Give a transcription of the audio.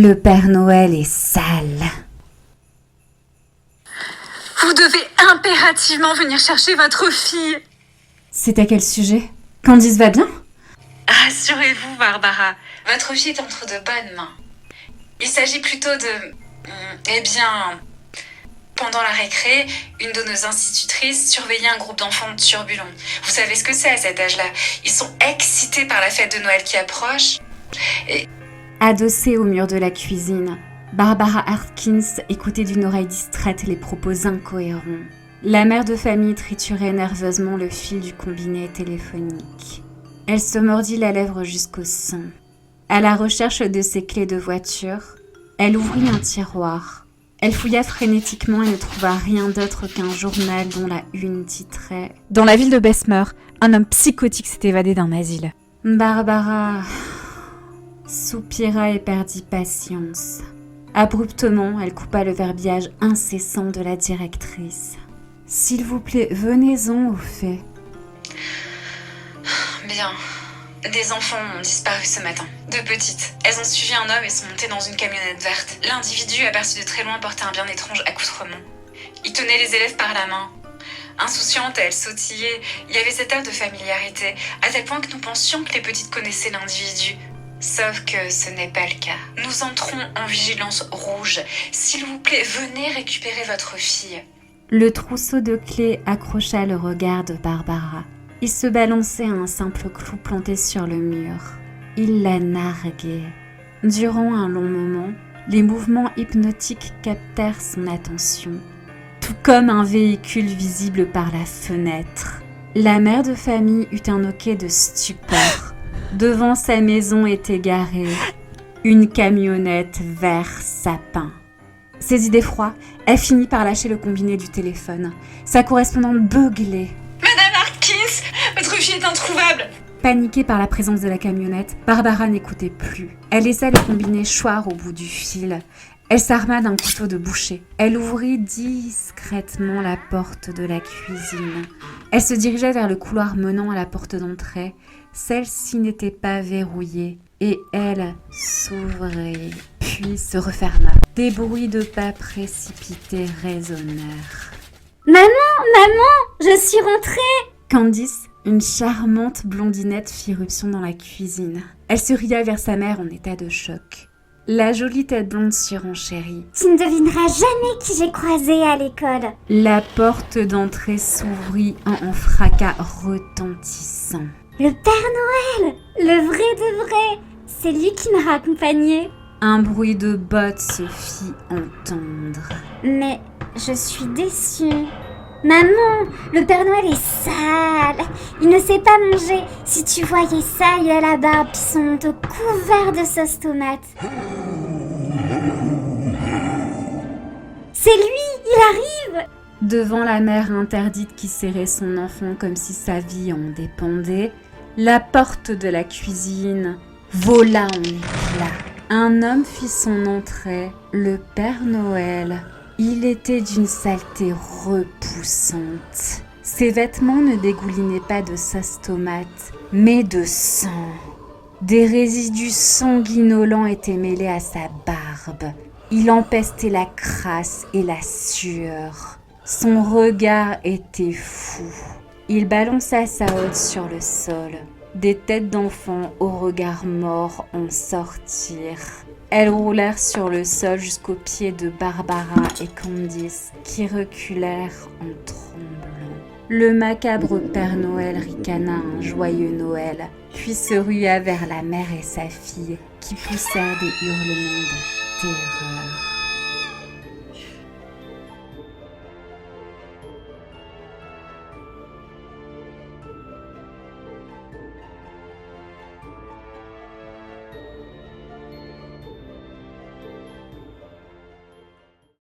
Le Père Noël est sale. Vous devez impérativement venir chercher votre fille. C'est à quel sujet? Candice va bien? Rassurez-vous, Barbara. Votre fille est entre de bonnes mains. Il s'agit plutôt de... pendant la récré, une de nos institutrices surveillait un groupe d'enfants turbulents. Vous savez ce que c'est à cet âge-là? Ils sont excités par la fête de Noël qui approche. Adossée au mur de la cuisine, Barbara Harkins écoutait d'une oreille distraite les propos incohérents. La mère de famille triturait nerveusement le fil du combiné téléphonique. Elle se mordit la lèvre jusqu'au sang. À la recherche de ses clés de voiture, elle ouvrit un tiroir. Elle fouilla frénétiquement et ne trouva rien d'autre qu'un journal dont la une titrait « Dans la ville de Bessemer, un homme psychotique s'est évadé d'un asile. » Barbara soupira et perdit patience. Abruptement, elle coupa le verbiage incessant de la directrice. « S'il vous plaît, venez-en au fait. » Bien. Des enfants ont disparu ce matin. Deux petites. Elles ont suivi un homme et sont montées dans une camionnette verte. L'individu, aperçu de très loin, portait un bien étrange accoutrement. Il tenait les élèves par la main. Insouciante, elle sautillait. Il y avait cet air de familiarité, à tel point que nous pensions que les petites connaissaient l'individu. Sauf que ce n'est pas le cas. Nous entrons en vigilance rouge. S'il vous plaît, venez récupérer votre fille. Le trousseau de clés accrocha le regard de Barbara. Il se balançait à un simple clou planté sur le mur. Il la narguait. Durant un long moment, les mouvements hypnotiques captèrent son attention, tout comme un véhicule visible par la fenêtre. La mère de famille eut un hoquet de stupeur. Devant sa maison était garée une camionnette vert sapin. Saisie d'effroi, elle finit par lâcher le combiné du téléphone. Sa correspondante beuglait. Madame Harkins, votre fille est introuvable. Paniquée par la présence de la camionnette, Barbara n'écoutait plus. Elle laissa le combiné choir au bout du fil. Elle s'arma d'un couteau de boucher. Elle ouvrit discrètement la porte de la cuisine. Elle se dirigea vers le couloir menant à la porte d'entrée. Celle-ci n'était pas verrouillée et elle s'ouvrit, puis se referma. Des bruits de pas précipités résonnèrent. « Maman, je suis rentrée !» Candice, une charmante blondinette, fit irruption dans la cuisine. Elle se ria vers sa mère en état de choc. La jolie tête blonde surenchérit. « Tu ne devineras jamais qui j'ai croisé à l'école. » La porte d'entrée s'ouvrit en fracas retentissant. « Le Père Noël, le vrai de vrai, c'est lui qui m'a accompagnée. » Un bruit de bottes se fit entendre. « Mais je suis déçue. Maman, le Père Noël est sale. Il ne sait pas manger. Si tu voyais ça, il a la barbe puis son manteau couvert de sauce tomate. » C'est lui, il arrive! Devant la mère interdite qui serrait son enfant comme si sa vie en dépendait, la porte de la cuisine vola en éclats. Un homme fit son entrée, le Père Noël. Il était d'une saleté repoussante. Ses vêtements ne dégoulinaient pas de sauce tomate, mais de sang. Des résidus sanguinolents étaient mêlés à sa barbe. Il empestait la crasse et la sueur. Son regard était fou. Il balança sa hotte sur le sol. Des têtes d'enfants au regard mort en sortirent. Elles roulèrent sur le sol jusqu'aux pieds de Barbara et Candice, qui reculèrent en tremblant. Le macabre Père Noël ricana un joyeux Noël, puis se rua vers la mère et sa fille, qui poussèrent des hurlements de terreur.